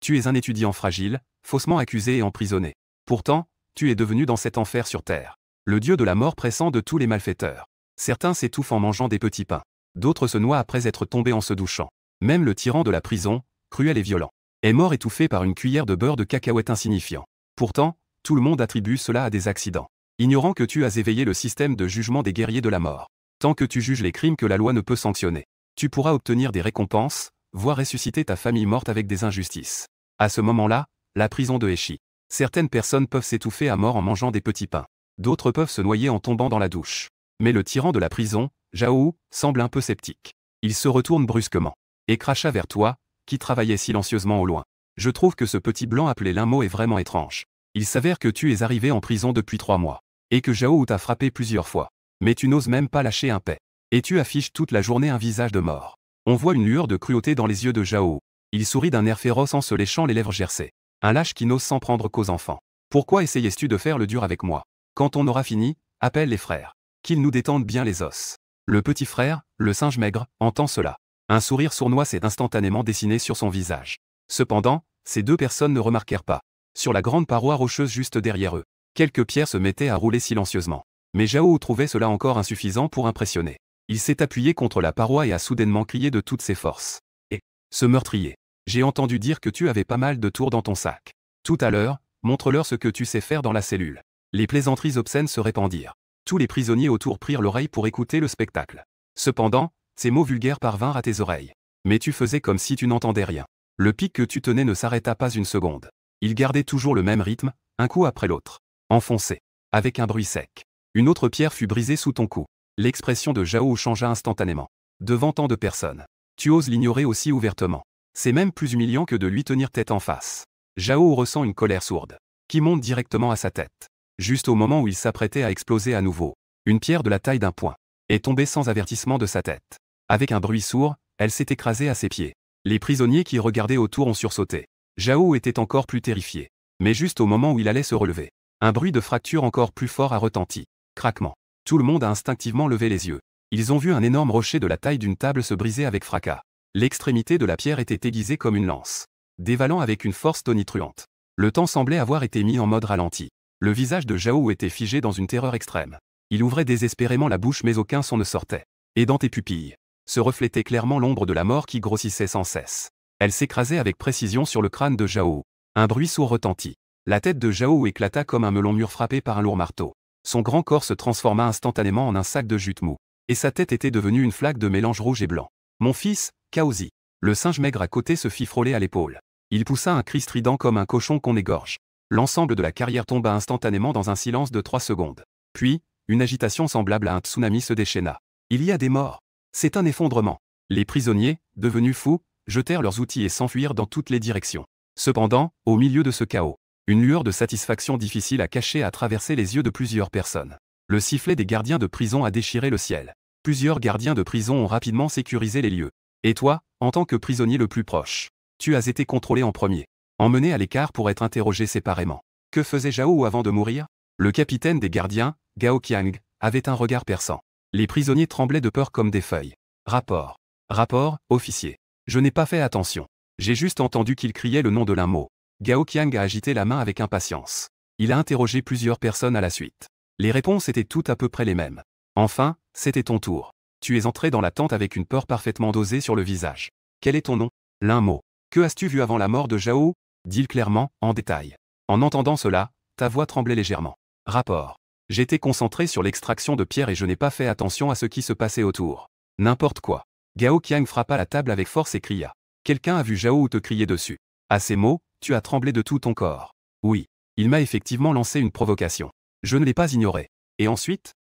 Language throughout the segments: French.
Tu es un étudiant fragile, faussement accusé et emprisonné. Pourtant, tu es devenu dans cet enfer sur terre le dieu de la mort pressant de tous les malfaiteurs. Certains s'étouffent en mangeant des petits pains. D'autres se noient après être tombés en se douchant. Même le tyran de la prison, cruel et violent, est mort étouffé par une cuillère de beurre de cacahuète insignifiant. Pourtant, tout le monde attribue cela à des accidents, ignorant que tu as éveillé le système de jugement des guerriers de la mort. Tant que tu juges les crimes que la loi ne peut sanctionner, tu pourras obtenir des récompenses, voire ressusciter ta famille morte avec des injustices. À ce moment-là, la prison de Heshi. Certaines personnes peuvent s'étouffer à mort en mangeant des petits pains. D'autres peuvent se noyer en tombant dans la douche. Mais le tyran de la prison, Zhao, semble un peu sceptique. Il se retourne brusquement et cracha vers toi, qui travaillait silencieusement au loin. Je trouve que ce petit blanc appelé Linmo est vraiment étrange. Il s'avère que tu es arrivé en prison depuis 3 mois, et que Zhao t'a frappé plusieurs fois. Mais tu n'oses même pas lâcher un paix. Et tu affiches toute la journée un visage de mort. On voit une lueur de cruauté dans les yeux de Zhao. Il sourit d'un air féroce en se léchant les lèvres gercées. Un lâche qui n'ose s'en prendre qu'aux enfants. Pourquoi essayais-tu de faire le dur avec moi? Quand on aura fini, appelle les frères. Qu'ils nous détendent bien les os. Le petit frère, le singe maigre, entend cela. Un sourire sournois s'est instantanément dessiné sur son visage. Cependant, ces deux personnes ne remarquèrent pas. Sur la grande paroi rocheuse juste derrière eux, quelques pierres se mettaient à rouler silencieusement. Mais Zhao trouvait cela encore insuffisant pour impressionner. Il s'est appuyé contre la paroi et a soudainement crié de toutes ses forces. Et, ce meurtrier, j'ai entendu dire que tu avais pas mal de tours dans ton sac. Tout à l'heure, montre-leur ce que tu sais faire dans la cellule. Les plaisanteries obscènes se répandirent. Tous les prisonniers autour prirent l'oreille pour écouter le spectacle. Cependant, ces mots vulgaires parvinrent à tes oreilles. Mais tu faisais comme si tu n'entendais rien. Le pic que tu tenais ne s'arrêta pas une seconde. Il gardait toujours le même rythme, un coup après l'autre. Enfoncé. Avec un bruit sec. Une autre pierre fut brisée sous ton cou. L'expression de Zhao changea instantanément. Devant tant de personnes. Tu oses l'ignorer aussi ouvertement. C'est même plus humiliant que de lui tenir tête en face. Zhao ressent une colère sourde, qui monte directement à sa tête. Juste au moment où il s'apprêtait à exploser à nouveau, une pierre de la taille d'un poing est tombée sans avertissement de sa tête. Avec un bruit sourd, elle s'est écrasée à ses pieds. Les prisonniers qui regardaient autour ont sursauté. Zhao était encore plus terrifié. Mais juste au moment où il allait se relever, un bruit de fracture encore plus fort a retenti. Craquement. Tout le monde a instinctivement levé les yeux. Ils ont vu un énorme rocher de la taille d'une table se briser avec fracas. L'extrémité de la pierre était aiguisée comme une lance, dévalant avec une force tonitruante. Le temps semblait avoir été mis en mode ralenti. Le visage de Zhao était figé dans une terreur extrême. Il ouvrait désespérément la bouche mais aucun son ne sortait. Et dans tes pupilles se reflétait clairement l'ombre de la mort qui grossissait sans cesse. Elle s'écrasait avec précision sur le crâne de Zhao. Un bruit sourd retentit. La tête de Zhao éclata comme un melon mûr frappé par un lourd marteau. Son grand corps se transforma instantanément en un sac de jute mou. Et sa tête était devenue une flaque de mélange rouge et blanc. Mon fils, Kaozi. Le singe maigre à côté se fit frôler à l'épaule. Il poussa un cri strident comme un cochon qu'on égorge. L'ensemble de la carrière tomba instantanément dans un silence de 3 secondes. Puis, une agitation semblable à un tsunami se déchaîna. Il y a des morts. C'est un effondrement. Les prisonniers, devenus fous, jetèrent leurs outils et s'enfuirent dans toutes les directions. Cependant, au milieu de ce chaos, une lueur de satisfaction difficile à cacher a traversé les yeux de plusieurs personnes. Le sifflet des gardiens de prison a déchiré le ciel. Plusieurs gardiens de prison ont rapidement sécurisé les lieux. Et toi, en tant que prisonnier le plus proche, tu as été contrôlé en premier. Emmené à l'écart pour être interrogé séparément. Que faisait Zhao avant de mourir? Le capitaine des gardiens, Gao Qiang, avait un regard perçant. Les prisonniers tremblaient de peur comme des feuilles. Rapport. Rapport, officier. Je n'ai pas fait attention. J'ai juste entendu qu'il criait le nom de Linmo. Gao Qiang a agité la main avec impatience. Il a interrogé plusieurs personnes à la suite. Les réponses étaient toutes à peu près les mêmes. Enfin, c'était ton tour. Tu es entré dans la tente avec une peur parfaitement dosée sur le visage. Quel est ton nom? Linmo. Que as-tu vu avant la mort de Zhao? Dis-le clairement, en détail. En entendant cela, ta voix tremblait légèrement. Rapport. J'étais concentré sur l'extraction de pierre et je n'ai pas fait attention à ce qui se passait autour. N'importe quoi. Gao Qiang frappa la table avec force et cria. Quelqu'un a vu Zhao te crier dessus. À ces mots, tu as tremblé de tout ton corps. Oui. Il m'a effectivement lancé une provocation. Je ne l'ai pas ignoré. Et ensuite,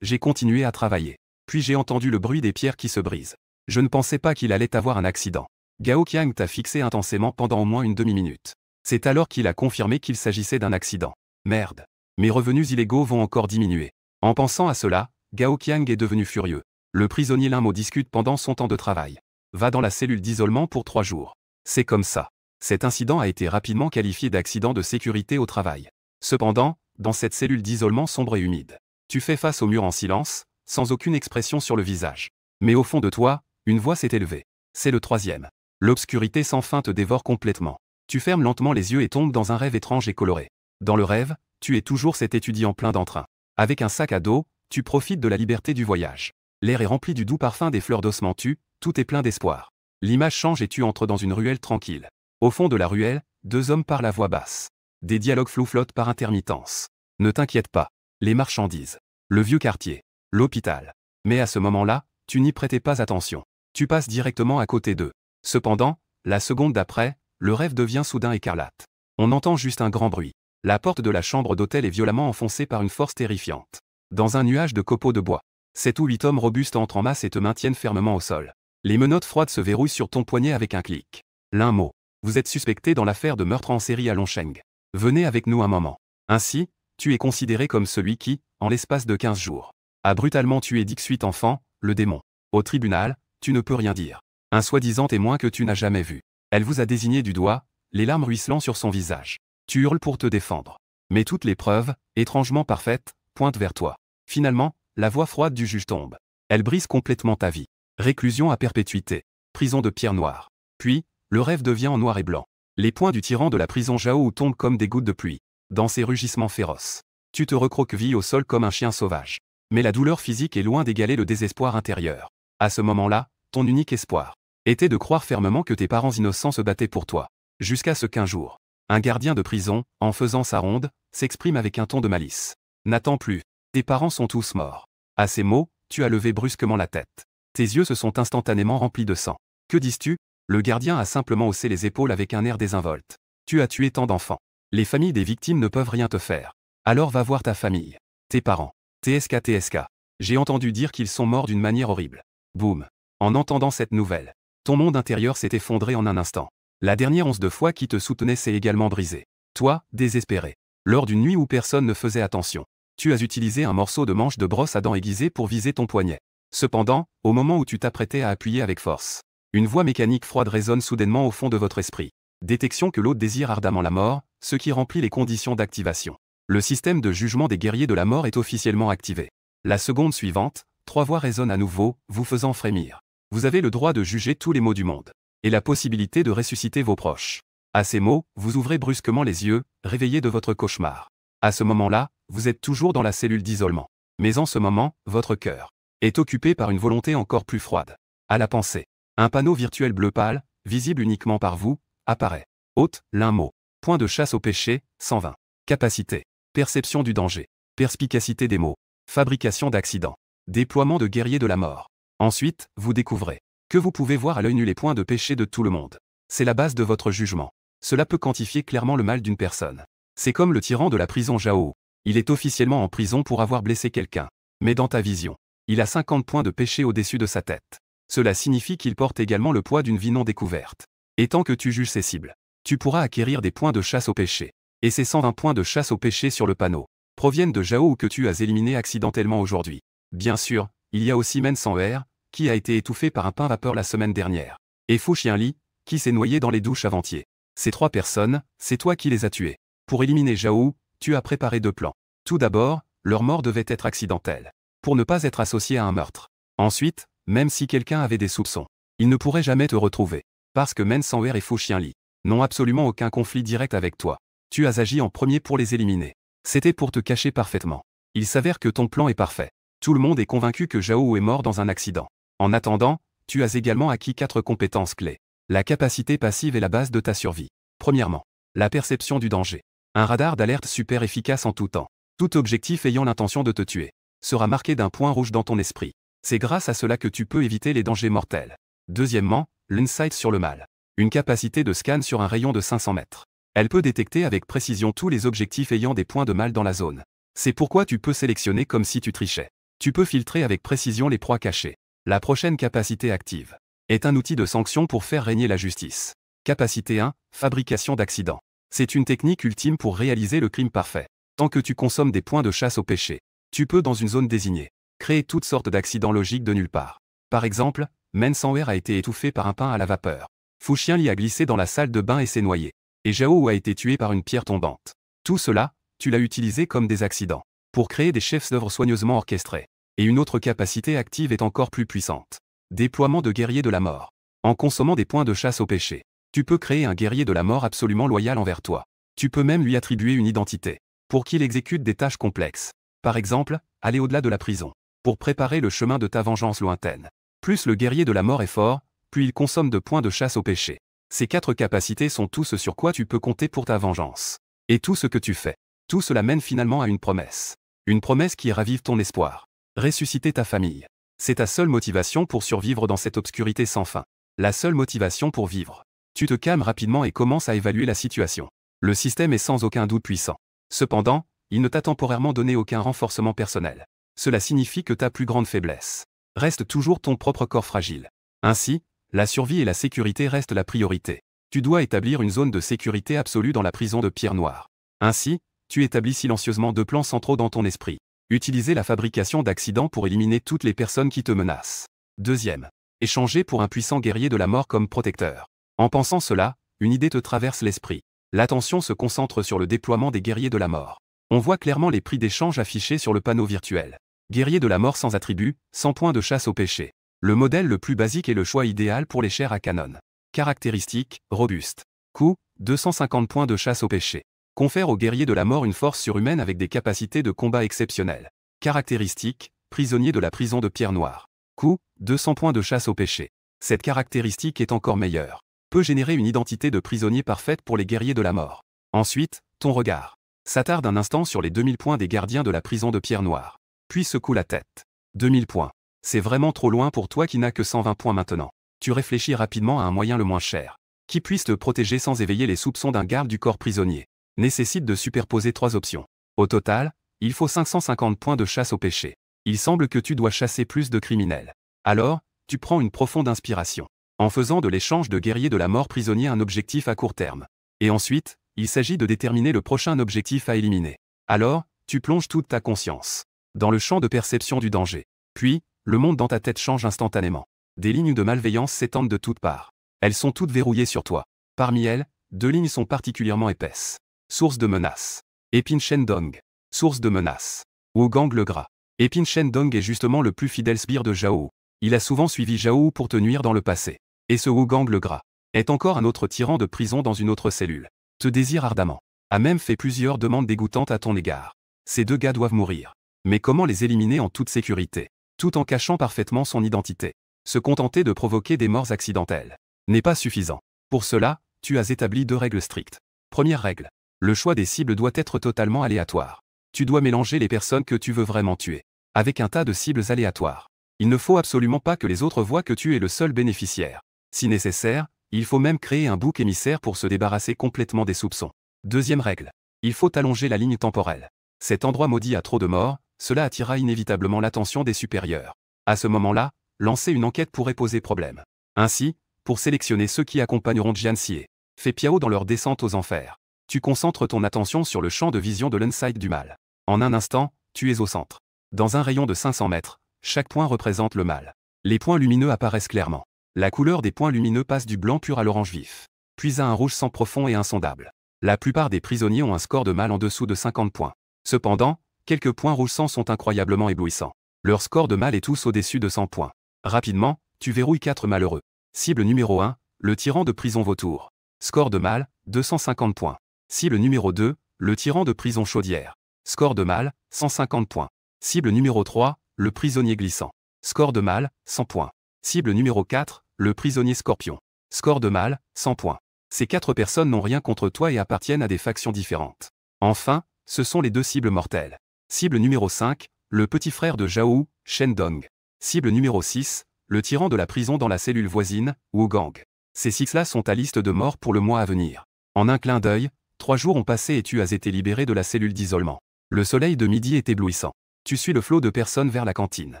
j'ai continué à travailler. Puis j'ai entendu le bruit des pierres qui se brisent. Je ne pensais pas qu'il allait avoir un accident. Gao Qiang t'a fixé intensément pendant au moins une demi-minute. C'est alors qu'il a confirmé qu'il s'agissait d'un accident. Merde. Mes revenus illégaux vont encore diminuer. En pensant à cela, Gao Qiang est devenu furieux. Le prisonnier Linmo discute pendant son temps de travail. Va dans la cellule d'isolement pour 3 jours. C'est comme ça. Cet incident a été rapidement qualifié d'accident de sécurité au travail. Cependant, dans cette cellule d'isolement sombre et humide, tu fais face au mur en silence, sans aucune expression sur le visage. Mais au fond de toi, une voix s'est élevée. C'est le 3e. L'obscurité sans fin te dévore complètement. Tu fermes lentement les yeux et tombes dans un rêve étrange et coloré. Dans le rêve, tu es toujours cet étudiant plein d'entrain. Avec un sac à dos, tu profites de la liberté du voyage. L'air est rempli du doux parfum des fleurs d'osmanthus, tout est plein d'espoir. L'image change et tu entres dans une ruelle tranquille. Au fond de la ruelle, deux hommes parlent à voix basse. Des dialogues flous flottent par intermittence. Ne t'inquiète pas. Les marchandises. Le vieux quartier. L'hôpital. Mais à ce moment-là, tu n'y prêtais pas attention. Tu passes directement à côté d'eux. Cependant, la seconde d'après, le rêve devient soudain écarlate. On entend juste un grand bruit. La porte de la chambre d'hôtel est violemment enfoncée par une force terrifiante. Dans un nuage de copeaux de bois. 7 ou 8 hommes robustes entrent en masse et te maintiennent fermement au sol. Les menottes froides se verrouillent sur ton poignet avec un clic. L'un mot. Vous êtes suspecté dans l'affaire de meurtre en série à Longsheng. Venez avec nous un moment. Ainsi, tu es considéré comme celui qui, en l'espace de 15 jours, a brutalement tué Dixhuit enfants, le démon. Au tribunal, tu ne peux rien dire. Un soi-disant témoin que tu n'as jamais vu. Elle vous a désigné du doigt, les larmes ruisselant sur son visage. Tu hurles pour te défendre. Mais toutes les preuves, étrangement parfaites, pointent vers toi. Finalement, la voix froide du juge tombe. Elle brise complètement ta vie. Réclusion à perpétuité. Prison de pierre noire. Puis, le rêve devient en noir et blanc. Les poings du tyran de la prison Zhao tombent comme des gouttes de pluie. Dans ses rugissements féroces. Tu te recroquevilles au sol comme un chien sauvage. Mais la douleur physique est loin d'égaler le désespoir intérieur. À ce moment-là, ton unique espoir était de croire fermement que tes parents innocents se battaient pour toi. Jusqu'à ce qu'un jour, un gardien de prison, en faisant sa ronde, s'exprime avec un ton de malice. N'attends plus. Tes parents sont tous morts. À ces mots, tu as levé brusquement la tête. Tes yeux se sont instantanément remplis de sang. Que dis-tu? Le gardien a simplement haussé les épaules avec un air désinvolte. Tu as tué tant d'enfants. Les familles des victimes ne peuvent rien te faire. Alors va voir ta famille. Tes parents. TSK. J'ai entendu dire qu'ils sont morts d'une manière horrible. Boum. En entendant cette nouvelle, ton monde intérieur s'est effondré en un instant. La dernière once de foi qui te soutenait s'est également brisée. Toi, désespéré. Lors d'une nuit où personne ne faisait attention, tu as utilisé un morceau de manche de brosse à dents aiguisée pour viser ton poignet. Cependant, au moment où tu t'apprêtais à appuyer avec force, une voix mécanique froide résonne soudainement au fond de votre esprit. Détection que l'autre désire ardemment la mort, ce qui remplit les conditions d'activation. Le système de jugement des guerriers de la mort est officiellement activé. La seconde suivante, 3 voix résonnent à nouveau, vous faisant frémir. Vous avez le droit de juger tous les maux du monde. Et la possibilité de ressusciter vos proches. À ces mots, vous ouvrez brusquement les yeux, réveillé de votre cauchemar. À ce moment-là, vous êtes toujours dans la cellule d'isolement. Mais en ce moment, votre cœur est occupé par une volonté encore plus froide. À la pensée. Un panneau virtuel bleu pâle, visible uniquement par vous, apparaît. Hôte, l'un mot. Point de chasse au péché, 120. Capacité. Perception du danger. Perspicacité des mots. Fabrication d'accidents. Déploiement de guerriers de la mort. Ensuite, vous découvrez que vous pouvez voir à l'œil nu les points de péché de tout le monde. C'est la base de votre jugement. Cela peut quantifier clairement le mal d'une personne. C'est comme le tyran de la prison Zhao. Il est officiellement en prison pour avoir blessé quelqu'un. Mais dans ta vision, il a 50 points de péché au-dessus de sa tête. Cela signifie qu'il porte également le poids d'une vie non découverte. Et tant que tu juges ses cibles, tu pourras acquérir des points de chasse au péché. Et ces 120 points de chasse au péché sur le panneau proviennent de Zhao que tu as éliminé accidentellement aujourd'hui. Bien sûr, il y a aussi Men Sans Er, qui a été étouffé par un pain vapeur la semaine dernière. Et Fu Xianli, qui s'est noyé dans les douches avant-hier. Ces 3 personnes, c'est toi qui les as tuées. Pour éliminer Zhao, tu as préparé 2 plans. Tout d'abord, leur mort devait être accidentelle. Pour ne pas être associé à un meurtre. Ensuite, même si quelqu'un avait des soupçons, il ne pourrait jamais te retrouver. Parce que Men Sans Er et Fu Xianli n'ont absolument aucun conflit direct avec toi. Tu as agi en premier pour les éliminer. C'était pour te cacher parfaitement. Il s'avère que ton plan est parfait. Tout le monde est convaincu que Zhao est mort dans un accident. En attendant, tu as également acquis 4 compétences clés. La capacité passive est la base de ta survie. Premièrement, la perception du danger. Un radar d'alerte super efficace en tout temps. Tout objectif ayant l'intention de te tuer sera marqué d'un point rouge dans ton esprit. C'est grâce à cela que tu peux éviter les dangers mortels. Deuxièmement, l'insight sur le mal. Une capacité de scan sur un rayon de 500 mètres. Elle peut détecter avec précision tous les objectifs ayant des points de mal dans la zone. C'est pourquoi tu peux sélectionner comme si tu trichais. Tu peux filtrer avec précision les proies cachées. La prochaine capacité active est un outil de sanction pour faire régner la justice. Capacité 1, fabrication d'accidents. C'est une technique ultime pour réaliser le crime parfait. Tant que tu consommes des points de chasse au péché, tu peux dans une zone désignée créer toutes sortes d'accidents logiques de nulle part. Par exemple, Men Sans Er a été étouffé par un pain à la vapeur. Fu Xianli a glissé dans la salle de bain et s'est noyé. Et Zhao a été tué par une pierre tombante. Tout cela, tu l'as utilisé comme des accidents, pour créer des chefs-d'œuvre soigneusement orchestrés. Et une autre capacité active est encore plus puissante. Déploiement de guerriers de la mort. En consommant des points de chasse au péché, Tu peux créer un guerrier de la mort absolument loyal envers toi. Tu peux même lui attribuer une identité, pour qu'il exécute des tâches complexes. Par exemple, aller au-delà de la prison, pour préparer le chemin de ta vengeance lointaine. Plus le guerrier de la mort est fort, plus il consomme de points de chasse au péché. Ces 4 capacités sont tout ce sur quoi tu peux compter pour ta vengeance. Et tout ce que tu fais, tout cela mène finalement à une promesse. Une promesse qui ravive ton espoir. Ressusciter ta famille. C'est ta seule motivation pour survivre dans cette obscurité sans fin. La seule motivation pour vivre. Tu te calmes rapidement et commences à évaluer la situation. Le système est sans aucun doute puissant. Cependant, il ne t'a temporairement donné aucun renforcement personnel. Cela signifie que ta plus grande faiblesse reste toujours ton propre corps fragile. Ainsi, la survie et la sécurité restent la priorité. Tu dois établir une zone de sécurité absolue dans la prison de Pierre Noire. Ainsi, tu établis silencieusement 2 plans centraux dans ton esprit. Utiliser la fabrication d'accidents pour éliminer toutes les personnes qui te menacent. Deuxième, échanger pour un puissant guerrier de la mort comme protecteur. En pensant cela, une idée te traverse l'esprit. L'attention se concentre sur le déploiement des guerriers de la mort. On voit clairement les prix d'échange affichés sur le panneau virtuel. Guerrier de la mort sans attribut, 100 points de chasse au péché. Le modèle le plus basique est le choix idéal pour les chairs à canon. Caractéristiques, robuste. Coût, 250 points de chasse au péché. Confère au guerrier de la mort une force surhumaine avec des capacités de combat exceptionnelles. Caractéristiques, prisonnier de la prison de Pierre Noire. Coût, 200 points de chasse au péché. Cette caractéristique est encore meilleure. Peut générer une identité de prisonnier parfaite pour les guerriers de la mort. Ensuite, ton regard s'attarde un instant sur les 2000 points des gardiens de la prison de Pierre Noire. Puis secoue la tête. 2000 points. C'est vraiment trop loin pour toi qui n'as que 120 points maintenant. Tu réfléchis rapidement à un moyen le moins cher, qui puisse te protéger sans éveiller les soupçons d'un garde du corps prisonnier. Nécessite de superposer 3 options. Au total, il faut 550 points de chasse au péché. Il semble que tu dois chasser plus de criminels. Alors, tu prends une profonde inspiration, en faisant de l'échange de guerriers de la mort prisonnier un objectif à court terme. Et ensuite, il s'agit de déterminer le prochain objectif à éliminer. Alors, tu plonges toute ta conscience dans le champ de perception du danger. Puis, le monde dans ta tête change instantanément. Des lignes de malveillance s'étendent de toutes parts. Elles sont toutes verrouillées sur toi. Parmi elles, 2 lignes sont particulièrement épaisses. Source de menace. Epin Shendong. Source de menace. Wugang le Gras. Epin Shendong est justement le plus fidèle sbire de Zhao. Il a souvent suivi Zhao pour te nuire dans le passé. Et ce Wugang le Gras est encore un autre tyran de prison dans une autre cellule. Te désire ardemment. A même fait plusieurs demandes dégoûtantes à ton égard. Ces 2 gars doivent mourir. Mais comment les éliminer en toute sécurité, tout en cachant parfaitement son identité? Se contenter de provoquer des morts accidentelles n'est pas suffisant. Pour cela, tu as établi 2 règles strictes. Première règle. Le choix des cibles doit être totalement aléatoire. Tu dois mélanger les personnes que tu veux vraiment tuer avec un tas de cibles aléatoires. Il ne faut absolument pas que les autres voient que tu es le seul bénéficiaire. Si nécessaire, il faut même créer un bouc émissaire pour se débarrasser complètement des soupçons. Deuxième règle. Il faut allonger la ligne temporelle. Cet endroit maudit a trop de morts, cela attirera inévitablement l'attention des supérieurs. À ce moment-là, lancer une enquête pourrait poser problème. Ainsi, pour sélectionner ceux qui accompagneront Jianxie, fais Piao dans leur descente aux enfers. Tu concentres ton attention sur le champ de vision de l'inside du mal. En un instant, tu es au centre. Dans un rayon de 500 mètres, chaque point représente le mal. Les points lumineux apparaissent clairement. La couleur des points lumineux passe du blanc pur à l'orange vif, puis à un rouge sang profond et insondable. La plupart des prisonniers ont un score de mal en dessous de 50 points. Cependant, quelques points rouge sang sont incroyablement éblouissants. Leur score de mal est tous au-dessus de 100 points. Rapidement, tu verrouilles 4 malheureux. Cible numéro 1, le tyran de prison vautour. Score de mal, 250 points. Cible numéro 2, le tyran de prison chaudière. Score de mal, 150 points. Cible numéro 3, le prisonnier glissant. Score de mal, 100 points. Cible numéro 4, le prisonnier scorpion. Score de mal, 100 points. Ces 4 personnes n'ont rien contre toi et appartiennent à des factions différentes. Enfin, ce sont les 2 cibles mortelles. Cible numéro 5, le petit frère de Zhao, Shendong. Cible numéro 6, le tyran de la prison dans la cellule voisine, Wugang. Ces 6-là sont ta liste de morts pour le mois à venir. En un clin d'œil, 3 jours ont passé et tu as été libéré de la cellule d'isolement. Le soleil de midi est éblouissant. Tu suis le flot de personnes vers la cantine.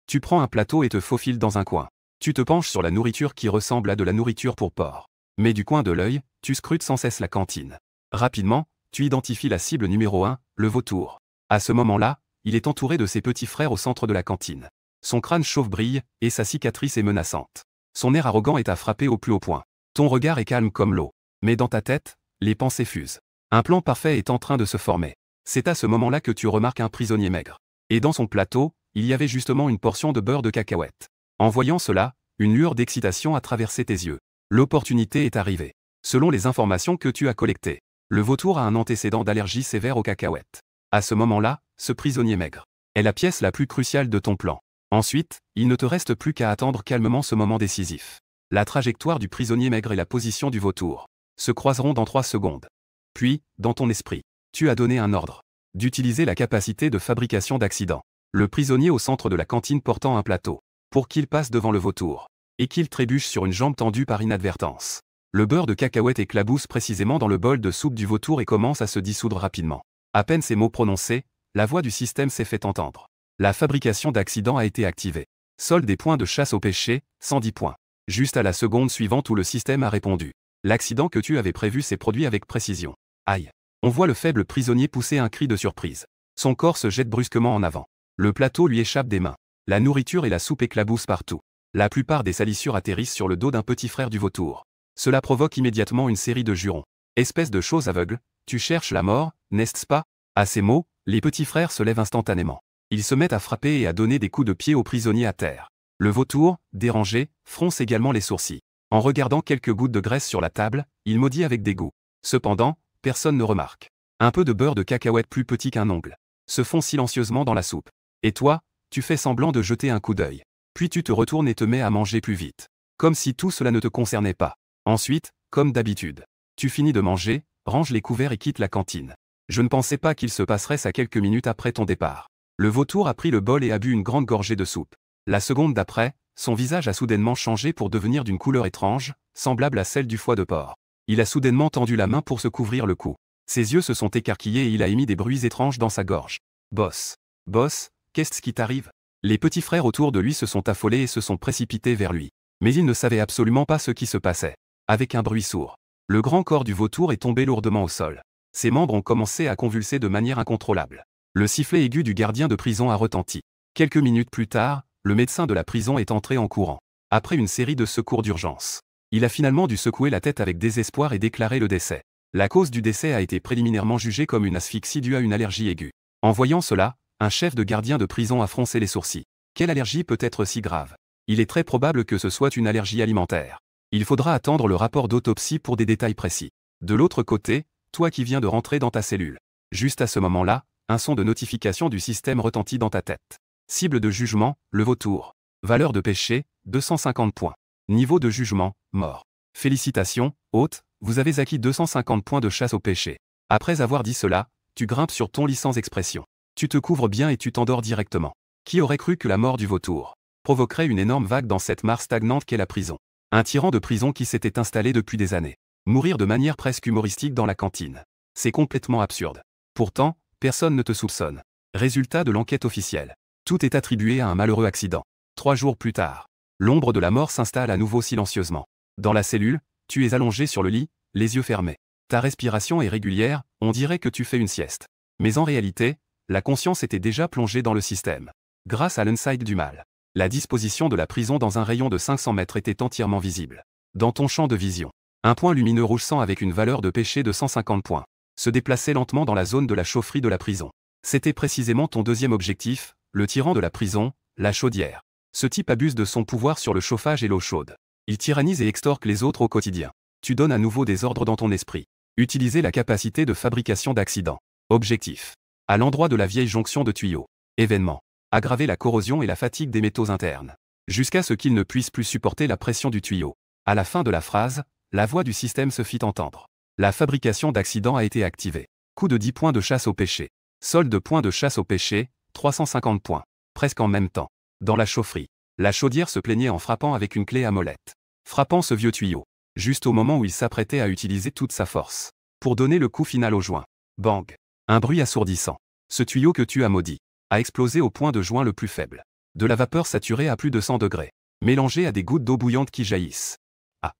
Tu prends un plateau et te faufiles dans un coin. Tu te penches sur la nourriture qui ressemble à de la nourriture pour porc. Mais du coin de l'œil, tu scrutes sans cesse la cantine. Rapidement, tu identifies la cible numéro 1, le vautour. À ce moment-là, il est entouré de ses petits frères au centre de la cantine. Son crâne chauve brille, et sa cicatrice est menaçante. Son air arrogant est à frapper au plus haut point. Ton regard est calme comme l'eau. Mais dans ta tête, les pensées fusent. Un plan parfait est en train de se former. C'est à ce moment-là que tu remarques un prisonnier maigre. Et dans son plateau, il y avait justement une portion de beurre de cacahuète. En voyant cela, une lueur d'excitation a traversé tes yeux. L'opportunité est arrivée. Selon les informations que tu as collectées, le vautour a un antécédent d'allergie sévère aux cacahuètes. À ce moment-là, ce prisonnier maigre est la pièce la plus cruciale de ton plan. Ensuite, il ne te reste plus qu'à attendre calmement ce moment décisif. La trajectoire du prisonnier maigre et la position du vautour se croiseront dans 3 secondes. Puis, dans ton esprit, tu as donné un ordre d'utiliser la capacité de fabrication d'accidents. Le prisonnier au centre de la cantine portant un plateau, pour qu'il passe devant le vautour, et qu'il trébuche sur une jambe tendue par inadvertance. Le beurre de cacahuète éclabousse précisément dans le bol de soupe du vautour et commence à se dissoudre rapidement. À peine ces mots prononcés, la voix du système s'est fait entendre. La fabrication d'accidents a été activée. Solde des points de chasse au péché, 110 points. Juste à la seconde suivante où le système a répondu. L'accident que tu avais prévu s'est produit avec précision. Aïe. On voit le faible prisonnier pousser un cri de surprise. Son corps se jette brusquement en avant. Le plateau lui échappe des mains. La nourriture et la soupe éclaboussent partout. La plupart des salissures atterrissent sur le dos d'un petit frère du vautour. Cela provoque immédiatement une série de jurons. Espèce de chose aveugle, tu cherches la mort, n'est-ce pas? À ces mots, les petits frères se lèvent instantanément. Ils se mettent à frapper et à donner des coups de pied au prisonnier à terre. Le vautour, dérangé, fronce également les sourcils. En regardant quelques gouttes de graisse sur la table, il maudit avec dégoût. Cependant, personne ne remarque. Un peu de beurre de cacahuète plus petit qu'un ongle se fond silencieusement dans la soupe. Et toi, tu fais semblant de jeter un coup d'œil. Puis tu te retournes et te mets à manger plus vite. Comme si tout cela ne te concernait pas. Ensuite, comme d'habitude, tu finis de manger, ranges les couverts et quittes la cantine. Je ne pensais pas qu'il se passerait ça quelques minutes après ton départ. Le vautour a pris le bol et a bu une grande gorgée de soupe. La seconde d'après, son visage a soudainement changé pour devenir d'une couleur étrange, semblable à celle du foie de porc. Il a soudainement tendu la main pour se couvrir le cou. Ses yeux se sont écarquillés et il a émis des bruits étranges dans sa gorge. Boss. Boss, qu'est-ce qui t'arrive? Les petits frères autour de lui se sont affolés et se sont précipités vers lui. Mais ils ne savaient absolument pas ce qui se passait. Avec un bruit sourd, le grand corps du vautour est tombé lourdement au sol. Ses membres ont commencé à convulser de manière incontrôlable. Le sifflet aigu du gardien de prison a retenti. Quelques minutes plus tard, le médecin de la prison est entré en courant. Après une série de secours d'urgence, il a finalement dû secouer la tête avec désespoir et déclarer le décès. La cause du décès a été préliminairement jugée comme une asphyxie due à une allergie aiguë. En voyant cela, un chef de gardien de prison a froncé les sourcils. Quelle allergie peut être si grave? Il est très probable que ce soit une allergie alimentaire. Il faudra attendre le rapport d'autopsie pour des détails précis. De l'autre côté, toi qui viens de rentrer dans ta cellule. Juste à ce moment-là, un son de notification du système retentit dans ta tête. Cible de jugement, le vautour. Valeur de péché, 250 points. Niveau de jugement, mort. Félicitations, hôte, vous avez acquis 250 points de chasse au péché. Après avoir dit cela, tu grimpes sur ton lit sans expression. Tu te couvres bien et tu t'endors directement. Qui aurait cru que la mort du vautour provoquerait une énorme vague dans cette mare stagnante qu'est la prison? Un tyran de prison qui s'était installé depuis des années. Mourir de manière presque humoristique dans la cantine. C'est complètement absurde. Pourtant, personne ne te soupçonne. Résultat de l'enquête officielle. Tout est attribué à un malheureux accident. 3 jours plus tard, l'ombre de la mort s'installe à nouveau silencieusement. Dans la cellule, tu es allongé sur le lit, les yeux fermés. Ta respiration est régulière, on dirait que tu fais une sieste. Mais en réalité, la conscience était déjà plongée dans le système. Grâce à l'inside du mal, la disposition de la prison dans un rayon de 500 mètres était entièrement visible. Dans ton champ de vision, un point lumineux rouge sang avec une valeur de péché de 150 points se déplaçait lentement dans la zone de la chaufferie de la prison. C'était précisément ton deuxième objectif, le tyran de la prison, la chaudière. Ce type abuse de son pouvoir sur le chauffage et l'eau chaude. Il tyrannise et extorque les autres au quotidien. Tu donnes à nouveau des ordres dans ton esprit. Utiliser la capacité de fabrication d'accidents. Objectif. À l'endroit de la vieille jonction de tuyaux. Événement. Aggraver la corrosion et la fatigue des métaux internes. Jusqu'à ce qu'ils ne puissent plus supporter la pression du tuyau. À la fin de la phrase, la voix du système se fit entendre. La fabrication d'accidents a été activée. Coût de 10 points de chasse au péché. Solde de points de chasse au péché, 350 points. Presque en même temps. Dans la chaufferie. La chaudière se plaignait en frappant avec une clé à molette. Frappant ce vieux tuyau. Juste au moment où il s'apprêtait à utiliser toute sa force. Pour donner le coup final au joint. Bang. Un bruit assourdissant. Ce tuyau que tu as maudit a explosé au point de joint le plus faible. De la vapeur saturée à plus de 100 degrés. Mélangée à des gouttes d'eau bouillante qui jaillissent. Ah.